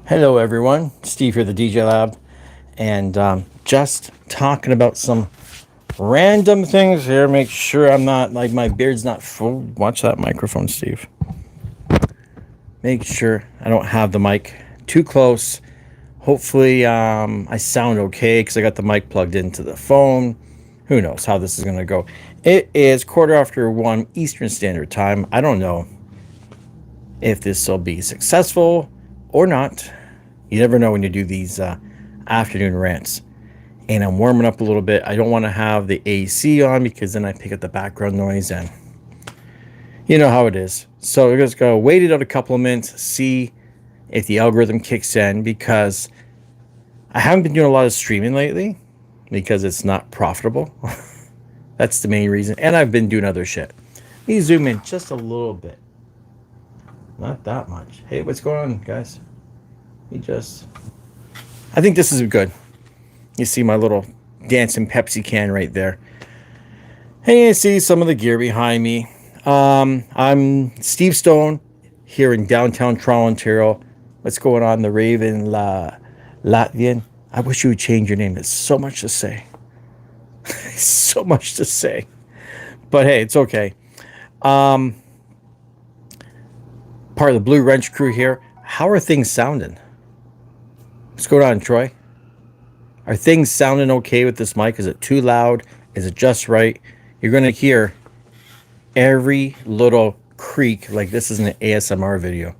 Hello, everyone. Steve here, the DJ Lab, and just talking about some random things here. Make sure I'm not like my beard's not full. Watch that microphone, Steve. Make sure I don't have the mic too close. Hopefully, I sound okay because I got the mic plugged into the phone. Who knows how this is going to go? It is 1:15 Eastern Standard Time. I don't know if this will be successful or not. You never know when you do these afternoon rants. And I'm warming up a little bit. I don't want to have the AC on because then I pick up the background noise and you know how it is. So we're just going to wait it out a couple of minutes, see if the algorithm kicks in, because I haven't been doing a lot of streaming lately because it's not profitable. That's the main reason. And I've been doing other shit. Let me zoom in just a little bit. Not that much. Hey, what's going on, guys? I think this is good. You see my little dancing Pepsi can right there. And you see some of the gear behind me. I'm Steve Stone here in downtown Toronto, Ontario. What's going on? The Raven Latvian. I wish you would change your name. There's so much to say. So much to say. But hey, it's okay. Part of the Blue Wrench crew here. How are things sounding? What's going on, Troy? Are things sounding okay with this mic? Is it too loud? Is it just right? You're going to hear every little creak like this is an ASMR video.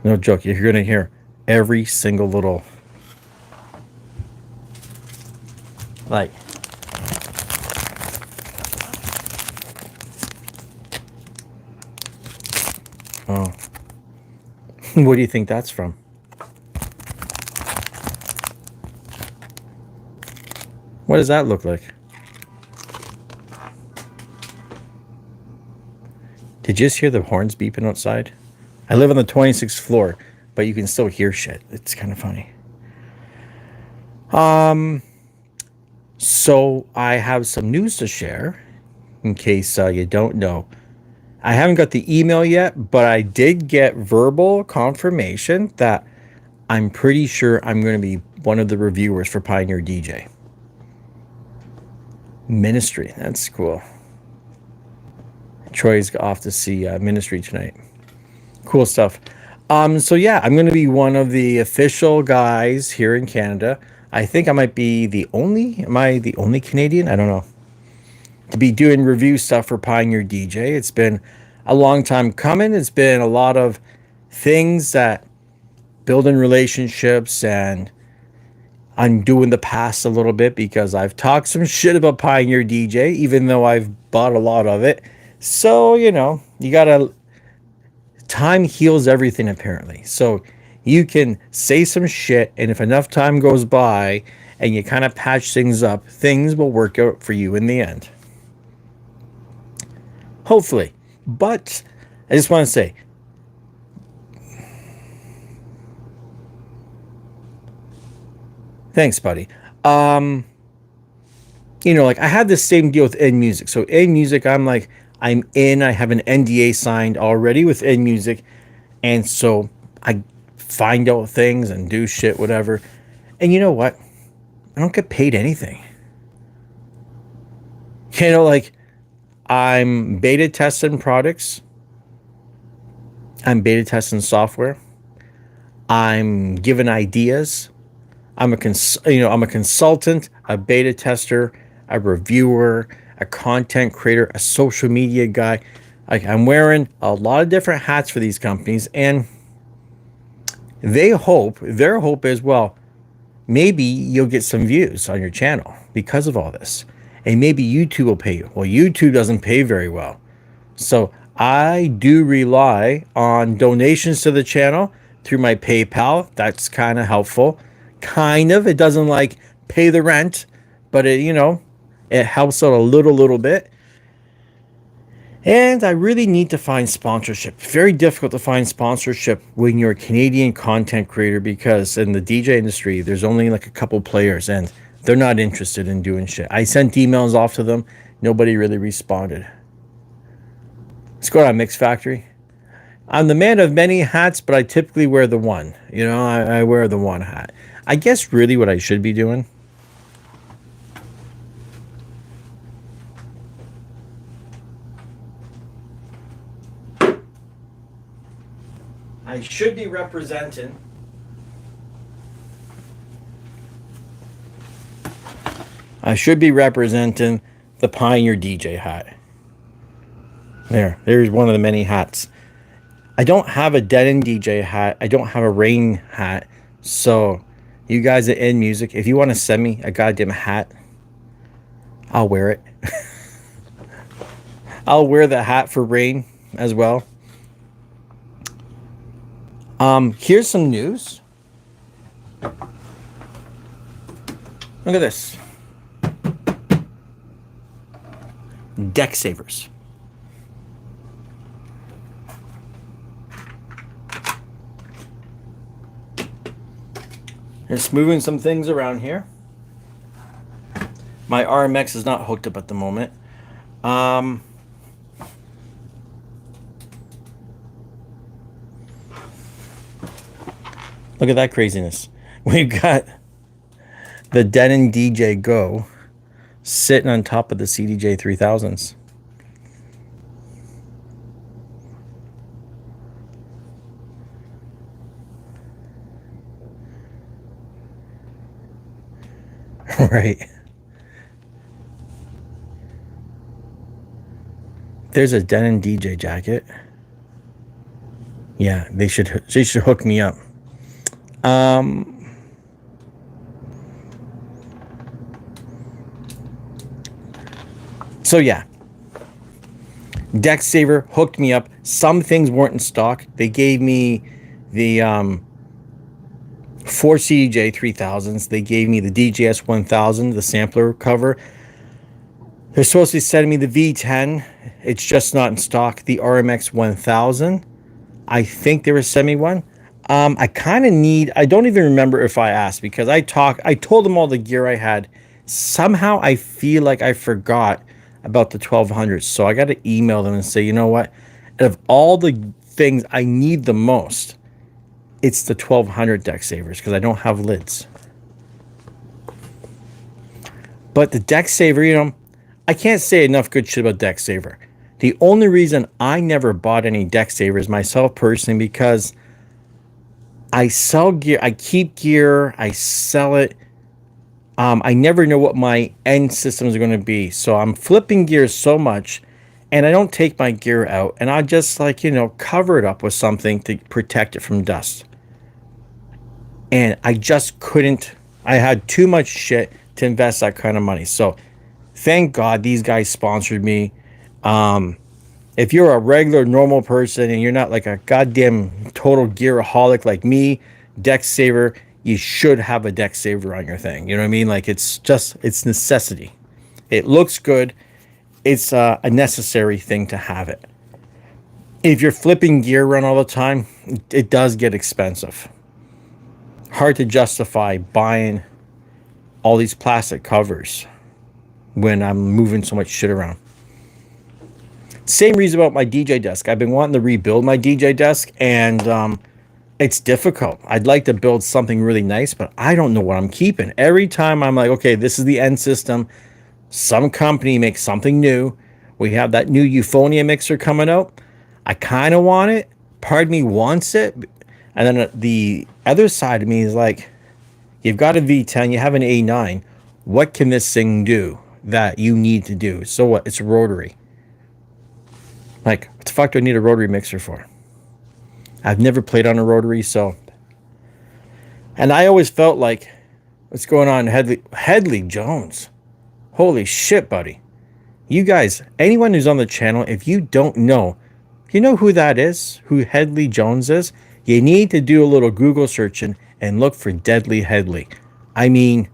No joke. You're going to hear every single little, like, oh, what do you think that's from? What does that look like? Did you just hear the horns beeping outside? I live on the 26th floor, but you can still hear shit. It's kind of funny. So I have some news to share in case you don't know. I haven't got the email yet, but I did get verbal confirmation that I'm pretty sure I'm going to be one of the reviewers for Pioneer DJ. Ministry, that's cool. Troy's off to see Ministry tonight. Cool stuff. So yeah, I'm going to be one of the official guys here in Canada. I think I might be the only, am I the only Canadian? I don't know. To be doing review stuff for Pioneer DJ. It's been a long time coming. It's been a lot of things that building relationships, and I'm doing the past a little bit because I've talked some shit about Pioneer DJ, even though I've bought a lot of it. So, you know, you gotta, time heals everything apparently. So you can say some shit, and if enough time goes by and you kind of patch things up, things will work out for you in the end. Hopefully. But I just want to say, thanks, buddy. Like I had the same deal with N Music. So N Music, I'm in. I have an NDA signed already with N Music, and so I find out things and do shit, whatever. And you know what? I don't get paid anything. I'm beta testing products. I'm beta testing software. I'm giving ideas. I'm a consultant, a beta tester, a reviewer, a content creator, a social media guy. I'm wearing a lot of different hats for these companies, and their hope is, well, maybe you'll get some views on your channel because of all this, and maybe YouTube will pay you. Well, YouTube doesn't pay very well, so I do rely on donations to the channel through my PayPal. That's kind of helpful. It doesn't pay the rent, but it helps out a little bit. And I really need to find sponsorship. Very difficult to find sponsorship when you're a Canadian content creator, because in the DJ industry, there's only a couple players and they're not interested in doing shit. I sent emails off to them. Nobody really responded. Let's go to Mix Factory. I'm the man of many hats, but I typically wear the one. You know, I wear the one hat. I guess really what I should be doing. I should be representing. I should be representing the Pioneer DJ hat. There's one of the many hats. I don't have a Dead End DJ hat. I don't have a Rain hat. So, you guys at In Music, if you want to send me a goddamn hat, I'll wear it. I'll wear the hat for Rain as well. Here's some news. Look at this. Deck savers. Just moving some things around here. My RMX is not hooked up at the moment. Look at that craziness. We've got the Denon DJ Go sitting on top of the CDJ 3000s. Right. There's a Denon DJ jacket. Yeah, they should hook me up. So yeah, Deck Saver hooked me up. Some things weren't in stock. They gave me the 4 CDJ 3000s. They gave me the DJS 1000, the sampler cover. They're supposed to be sending me the V10. It's just not in stock. The RMX 1000. I think they were sending me one. I kind of need, I don't even remember if I asked, because I told them all the gear I had. Somehow I feel like I forgot about the 1200. So I got to email them and say, you know what? Out of all the things I need the most, it's the 1200 deck savers, because I don't have lids. But the deck saver, you know, I can't say enough good shit about deck saver. The only reason I never bought any deck savers myself personally, because I sell gear, I keep gear, I sell it. I never know what my end systems are going to be. So I'm flipping gear so much, and I don't take my gear out, and I just, like, you know, cover it up with something to protect it from dust. And I just couldn't, I had too much shit to invest that kind of money. So thank God these guys sponsored me. If you're a regular normal person and you're not like a goddamn total gearaholic like me, deck saver, you should have a deck saver on your thing. You know what I mean? Like, it's necessity. It looks good. It's a necessary thing to have it. If you're flipping gear around all the time, it does get expensive. Hard to justify buying all these plastic covers when I'm moving so much shit around. Same reason about my DJ desk. I've been wanting to rebuild my DJ desk, and it's difficult. I'd like to build something really nice, but I don't know what I'm keeping. Every time I'm like, okay, this is the end system. Some company makes something new. We have that new Euphonia mixer coming out. I kind of want it. Part of me wants it. And then the other side of me is like, you've got a V10, you have an A9. What can this thing do that you need to do? So what? It's rotary. Like, what the fuck do I need a rotary mixer for? I've never played on a rotary, so. And I always felt like, what's going on, Headley Jones? Holy shit, buddy. You guys, anyone who's on the channel, if you don't know, you know who that is? Who Headley Jones is? You need to do a little Google searching and look for Deadly Headley. I mean,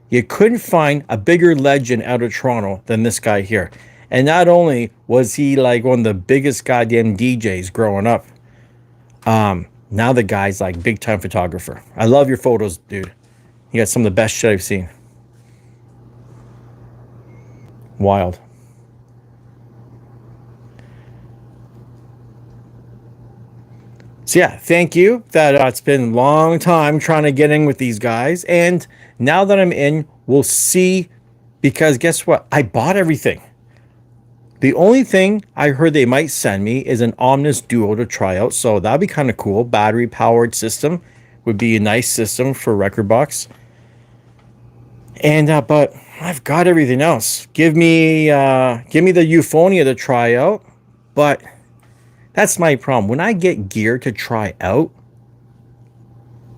you couldn't find a bigger legend out of Toronto than this guy here. And not only was he like one of the biggest goddamn DJs growing up, now the guy's like big time photographer. I love your photos, dude. You got some of the best shit I've seen. Wild. So yeah, thank you. That it's been a long time trying to get in with these guys, and now that I'm in, we'll see. Because guess what? I bought everything. The only thing I heard they might send me is an Omnis Duo to try out, so that'd be kind of cool. Battery powered system would be a nice system for Record Box. And but I've got everything else. Give me the Euphonia to try out, but that's my problem. When I get gear to try out,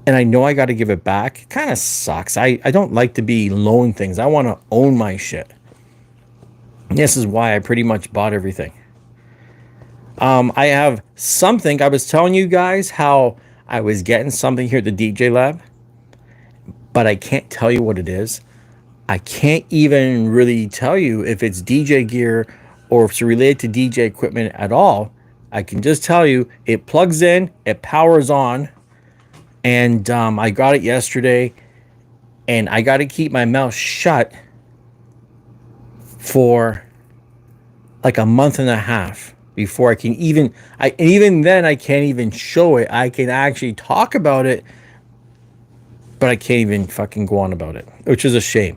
and I know I got to give it back, it kind of sucks. I don't like to be loaned things. I want to own my shit. This is why I pretty much bought everything. I have something. I was telling you guys how I was getting something here at the DJ Lab, but I can't tell you what it is. I can't even really tell you if it's DJ gear or if it's related to DJ equipment at all. I can just tell you it plugs in, it powers on, and I got it yesterday, and I got to keep my mouth shut for like a month and a half before I can even then I can't even show it. I can actually talk about it, but I can't even fucking go on about it, which is a shame.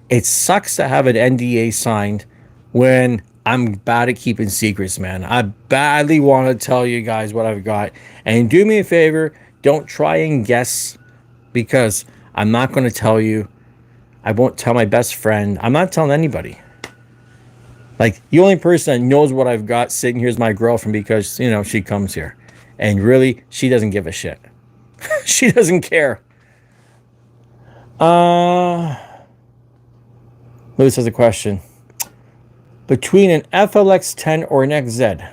It sucks to have an NDA signed when I'm bad at keeping secrets, man. I badly want to tell you guys what I've got. And do me a favor, don't try and guess, because I'm not going to tell you. I won't tell my best friend. I'm not telling anybody. Like, the only person that knows what I've got sitting here is my girlfriend, because, you know, she comes here. And really, she doesn't give a shit. She doesn't care. Lewis has a question. Between an FLX10 or an XZ?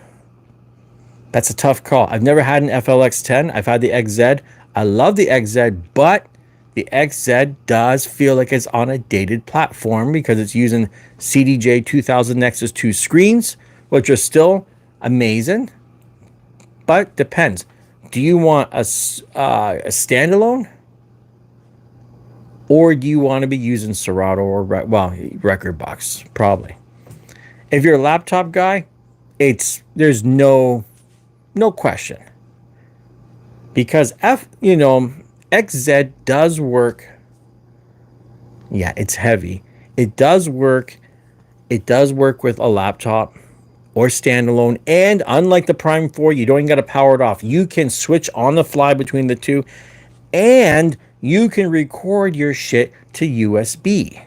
That's a tough call. I've never had an FLX10. I've had the XZ. I love the XZ, but the XZ does feel like it's on a dated platform because it's using CDJ 2000 Nexus 2 screens, which are still amazing, but depends. Do you want a standalone? Or do you want to be using Serato or, Record Box? Probably. If you're a laptop guy, there's no question. Because XZ does work. Yeah, it's heavy. It does work. It does work with a laptop or standalone. And unlike the Prime 4, you don't even got to power it off. You can switch on the fly between the two. And you can record your shit to USB.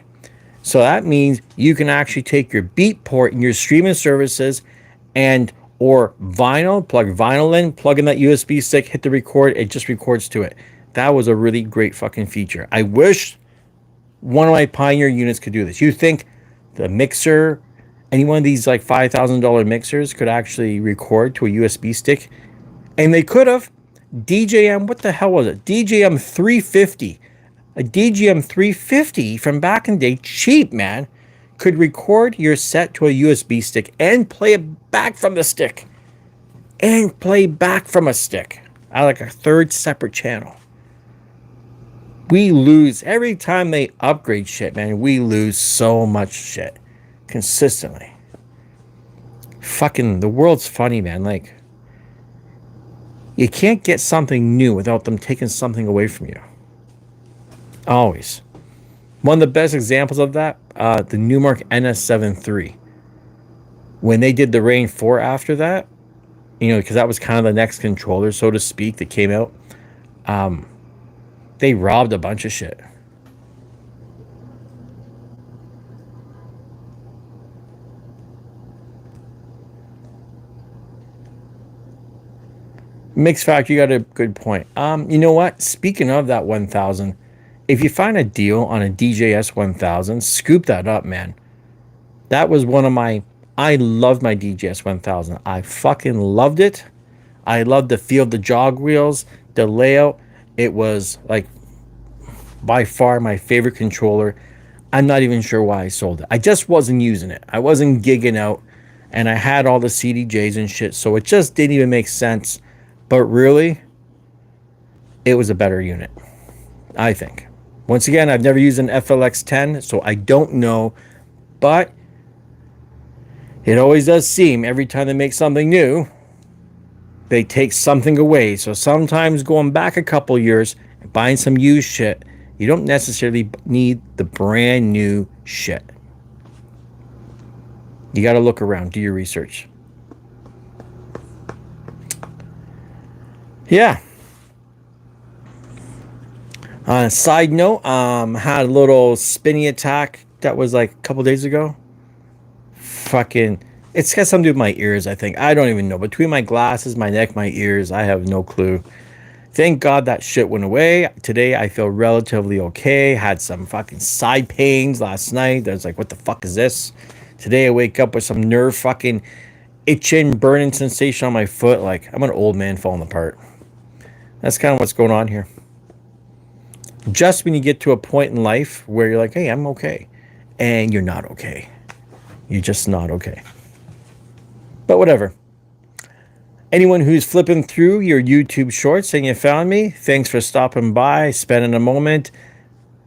So that means you can actually take your Beat port in your streaming services or vinyl, plug vinyl in, plug in that USB stick, hit the record, it just records to it. That was a really great fucking feature. I wish one of my Pioneer units could do this. You think the mixer, any one of these like $5,000 mixers could actually record to a USB stick? And they could have. DJM, what the hell was it? DJM 350. A DJM 350 from back in the day, cheap, man, could record your set to a USB stick and play it back from the stick. And play back from a stick. I like a third separate channel. We lose every time they upgrade shit, man. We lose so much shit consistently. Fucking, the world's funny, man. Like, you can't get something new without them taking something away from you. Always. One of the best examples of that, the Newmark NS7 III. When they did the Rain 4 after that, because that was kind of the next controller, so to speak, that came out, they robbed a bunch of shit. Mix Factor, you got a good point. You know what? Speaking of that 1000, if you find a deal on a DJS 1000, scoop that up, man. That was I loved my DJS 1000. I fucking loved it. I loved the feel of the jog wheels, the layout. It was like by far my favorite controller. I'm not even sure why I sold it. I just wasn't using it. I wasn't gigging out, and I had all the CDJs and shit, so it just didn't even make sense. But really, it was a better unit, I think. Once again, I've never used an FLX10, so I don't know. But it always does seem, every time they make something new, They take something away. So sometimes going back a couple years and buying some used shit, you don't necessarily need the brand new shit. You got to look around, do your research. Yeah. On a side note, had a little spinny attack that was like a couple days ago. Fucking, it's got something to do with my ears, I think. I don't even know. Between my glasses, my neck, my ears, I have no clue. Thank God that shit went away. Today I feel relatively okay. Had some fucking side pains last night. I was like, what the fuck is this? Today I wake up with some nerve fucking itching, burning sensation on my foot. Like I'm an old man falling apart. That's kind of what's going on here. Just when you get to a point in life where you're like, hey, I'm okay. And you're not okay. You're just not okay. But whatever. Anyone who's flipping through your YouTube shorts and you found me, thanks for stopping by, spending a moment.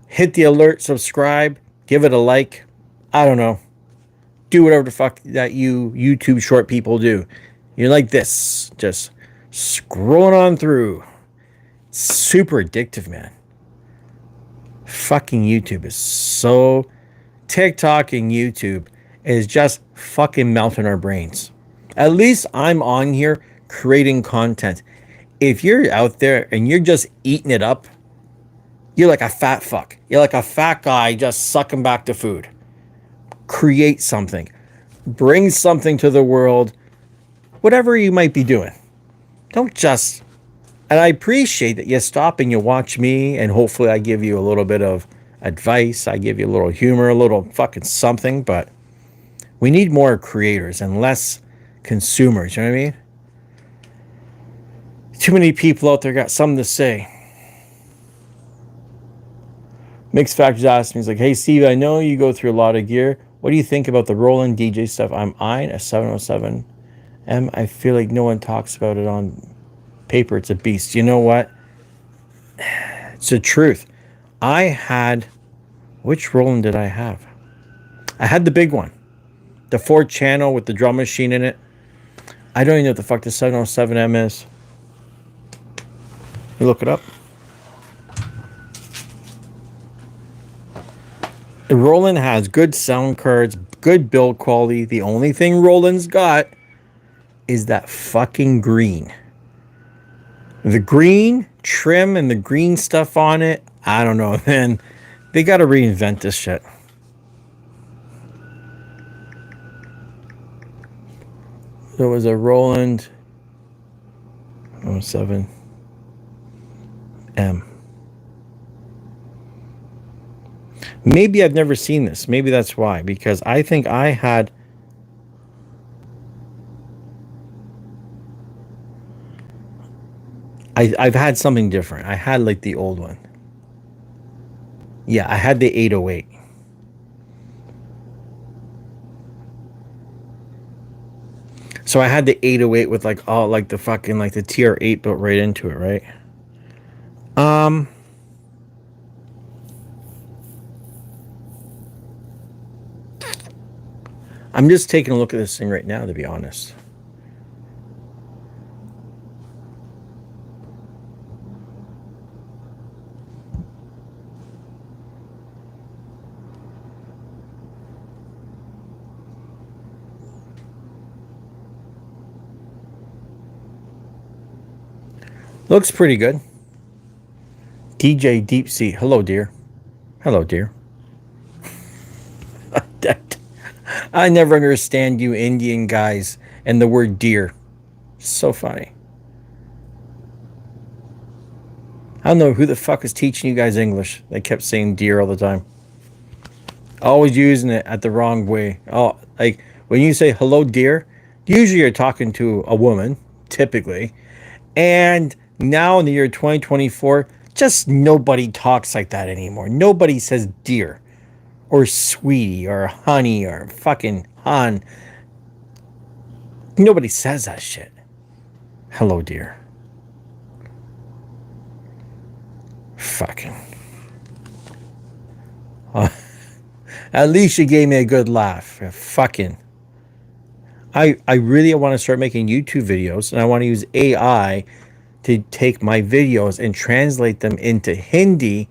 Hit the alert, subscribe, give it a like. I don't know. Do whatever the fuck that you YouTube short people do. You're like this, just scrolling on through. Super addictive, man. Fucking YouTube is so... TikTok and YouTube is just fucking melting our brains. At least I'm on here creating content. If you're out there and you're just eating it up, you're like a fat fuck. You're like a fat guy just sucking back the food. Create something. Bring something to the world. Whatever you might be doing. Don't just... And I appreciate that you stop and you watch me, and hopefully I give you a little bit of advice. I give you a little humor, a little fucking something, but we need more creators and less consumers, you know what I mean? Too many people out there got something to say. Mixed Factors asked me, he's like, hey, Steve, I know you go through a lot of gear. What do you think about the Roland DJ stuff? I'm eyeing a 707M. I feel like no one talks about it on paper. It's a beast. You know what? It's the truth. I had... Which Roland did I have? I had the big one. The 4-channel with the drum machine in it. I don't even know what the fuck the 707M is. You look it up. The Roland has good sound cards, good build quality. The only thing Roland's got is that fucking green. The green trim and the green stuff on it, I don't know, man. They got to reinvent this shit. There was a Roland 07M. Maybe I've never seen this. Maybe that's why. Because I think I had... I've had something different. I had like the old one. Yeah, I had the 808. So I had the 808 with like all like the fucking like the TR8 built right into it, right? I'm just taking a look at this thing right now, to be honest. Looks pretty good. DJ Deep Sea. Hello, dear. Hello, dear. I never understand you Indian guys and the word deer. So funny. I don't know who the fuck is teaching you guys English. They kept saying deer all the time. Always using it at the wrong way. Oh, like when you say hello, dear, usually you're talking to a woman, typically. And now in the year 2024, just nobody talks like that anymore. Nobody says dear or sweetie or honey or fucking hon. Nobody says that shit. Hello, dear. Fucking. At least you gave me a good laugh. Fucking. I really want to start making YouTube videos, and I want to use AI to take my videos and translate them into Hindi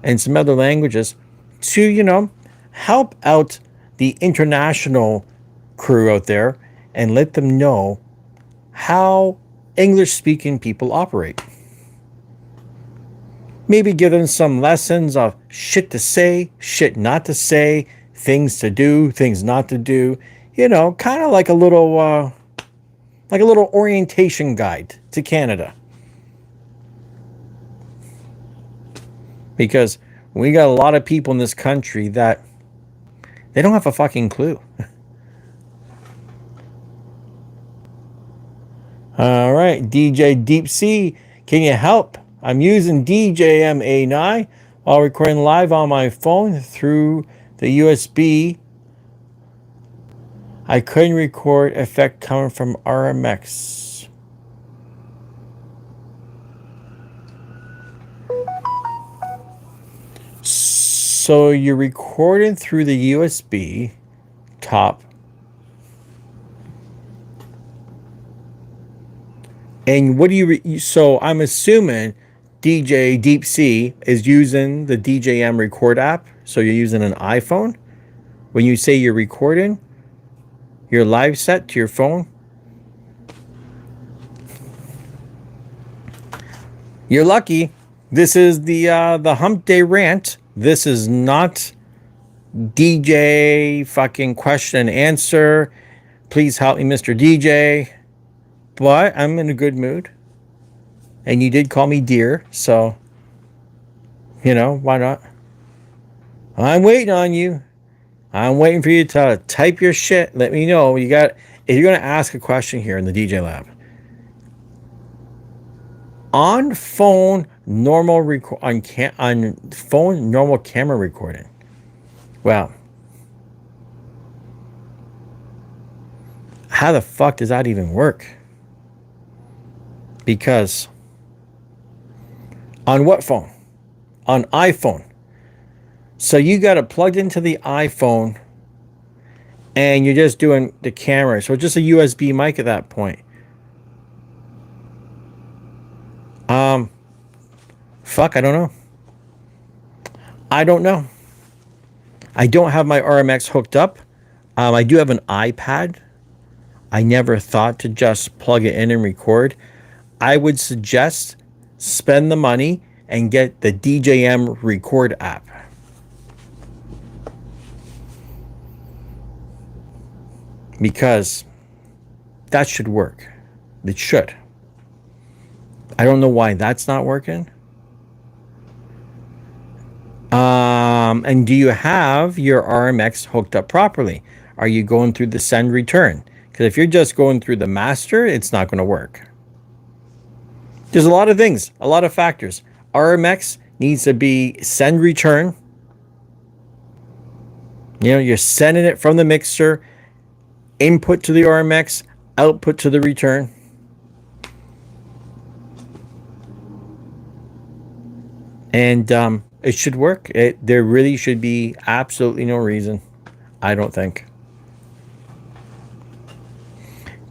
and some other languages to, help out the international crew out there and let them know how English speaking people operate. Maybe give them some lessons of shit to say, shit not to say, things to do, things not to do. Kind of like a little orientation guide to Canada. Because we got a lot of people in this country that they don't have a fucking clue. All right, DJ Deep Sea, can you help? I'm using DJM-A9 while recording live on my phone through the USB. I couldn't record effect coming from RMX. So you're recording through the USB top. And what do you... So I'm assuming DJ Deep Sea is using the DJM record app. So you're using an iPhone. When you say you're recording your live set to your phone, you're lucky. This is the Hump Day Rant. This is not DJ fucking question and answer. Please help me, Mr. DJ. But I'm in a good mood. And you did call me dear, so, why not? I'm waiting on you. I'm waiting for you to type your shit. Let me know. If you're going to ask a question here in the DJ Lab. On phone, normal on phone, normal camera recording. Well, how the fuck does that even work? Because on what phone? On iPhone. So you got it plugged into the iPhone and you're just doing the camera. So just a USB mic at that point. Fuck, I don't know. I don't know. I don't have my RMX hooked up. I do have an iPad. I never thought to just plug it in and record. I would suggest spend the money and get the DJM record app. Because that should work. It should. I don't know why that's not working. And do you have your RMX hooked up properly? Are you going through the send return? Because if you're just going through the master, it's not going to work. There's a lot of things, a lot of factors. RMX needs to be send return. You're sending it from the mixer, input to the RMX, output to the return. And it should work. There really should be absolutely no reason, I don't think.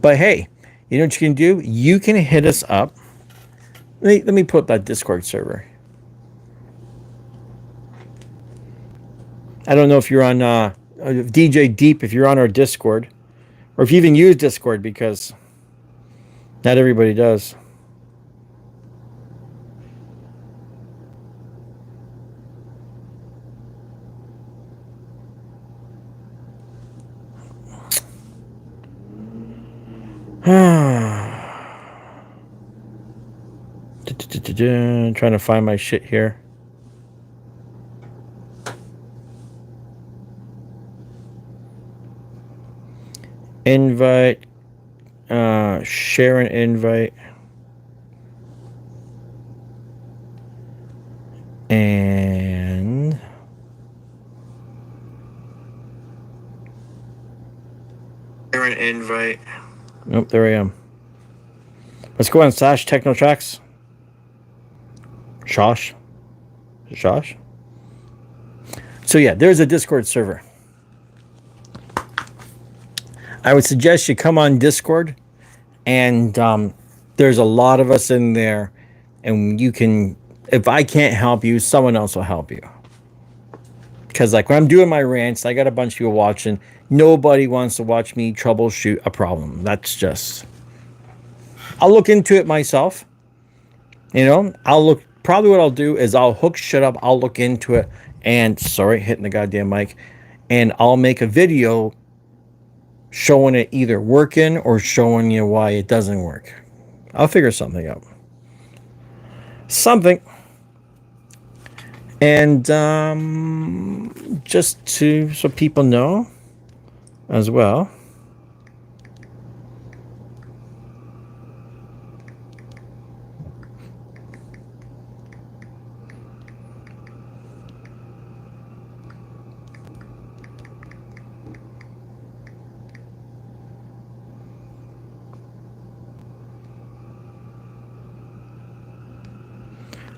But hey, you know what you can do? You can hit us up. Let me put that Discord server. I don't know if you're on DJ Deep, if you're on our Discord, or if you even use Discord, because not everybody does. Trying to find my shit here. Invite, share an invite, and share an invite. Nope, there I am. Let's go on slash techno tracks. Shosh. So yeah, there's a Discord server. I would suggest you come on Discord, and there's a lot of us in there, and you can. If I can't help you, someone else will help you. Because like when I'm doing my rants, I got a bunch of people watching. Nobody wants to watch me troubleshoot a problem. That's just. I'll look into it myself. I'll look. Probably what I'll do is I'll hook shit up. I'll look into it, and sorry, hitting the goddamn mic, and I'll make a video showing it either working or showing you why it doesn't work. I'll figure something out. Something. And just so people know as well.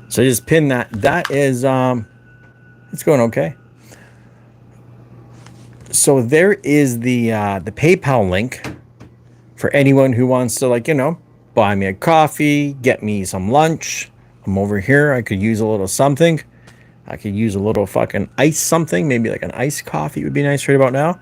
So just pin that. That is, it's going okay. So there is the PayPal link for anyone who wants to, buy me a coffee, get me some lunch. I'm over here. I could use a little something. I could use a little fucking ice something. Maybe like an iced coffee would be nice right about now.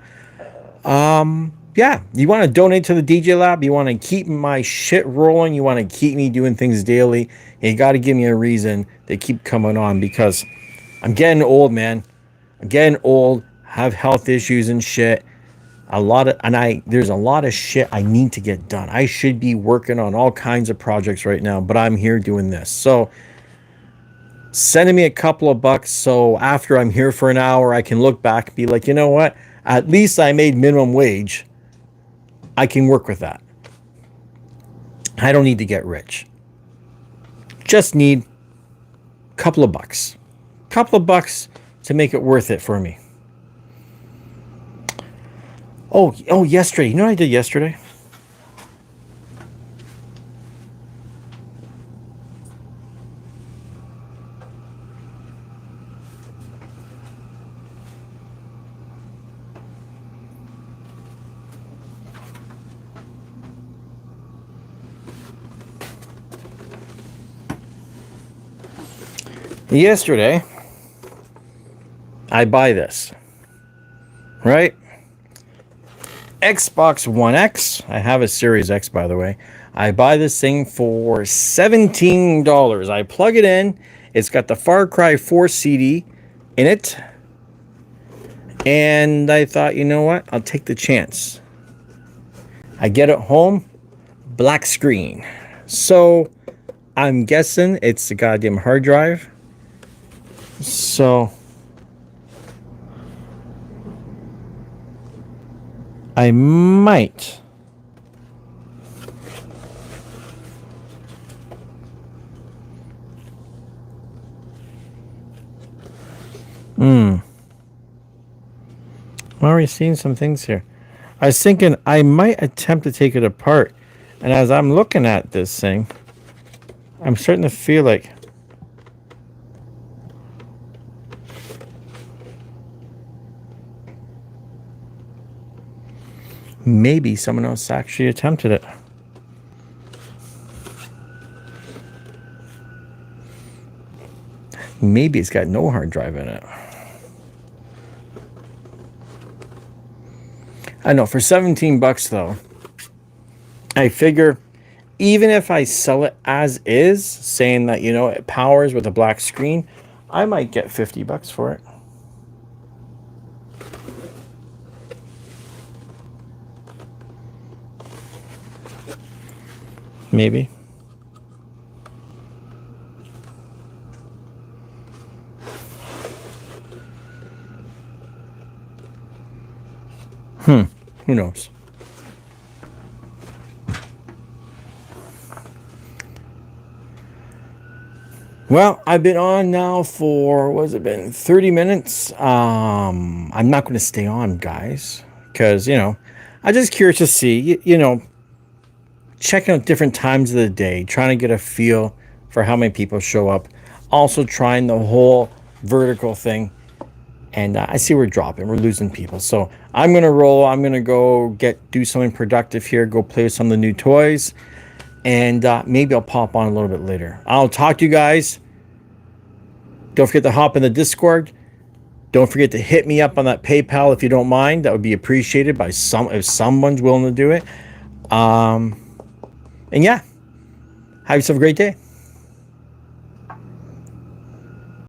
Yeah, you want to donate to the DJ Lab? You want to keep my shit rolling? You want to keep me doing things daily? You got to give me a reason to keep coming on, because I'm getting old, man. I'm getting old, have health issues and shit. There's a lot of shit I need to get done. I should be working on all kinds of projects right now, but I'm here doing this. So sending me a couple of bucks so after I'm here for an hour, I can look back and be like, you know what? At least I made minimum wage. I can work with that. I don't need to get rich. Just need a couple of bucks. Couple of bucks to make it worth it for me. Oh, yesterday. You know what I did yesterday? Yesterday, I buy this, right? Xbox One X. I have a Series X, by the way. I buy this thing for $17. I plug it in. It's got the Far Cry 4 CD in it. And I thought, you know what? I'll take the chance. I get it home, black screen. So I'm guessing it's the goddamn hard drive. So I might I'm already seeing some things here. I was thinking I might attempt to take it apart. And as I'm looking at this thing, I'm starting to feel like maybe someone else actually attempted it. Maybe it's got no hard drive in it. I know, for 17 bucks though, I figure even if I sell it as is, saying that, it powers with a black screen, I might get 50 bucks for it. Maybe. Who knows? Well, I've been on now for, what has it been, 30 minutes? I'm not going to stay on, guys, because, I'm just curious to see, checking out different times of the day, trying to get a feel for how many people show up. Also trying the whole vertical thing. And I see we're dropping. We're losing people. So I'm gonna roll. I'm gonna go do something productive here. Go play with some of the new toys, and maybe I'll pop on a little bit later. I'll talk to you guys. Don't forget to hop in the Discord. Don't forget to hit me up on that PayPal if you don't mind. That would be appreciated by if someone's willing to do it. And yeah, have yourself a great day.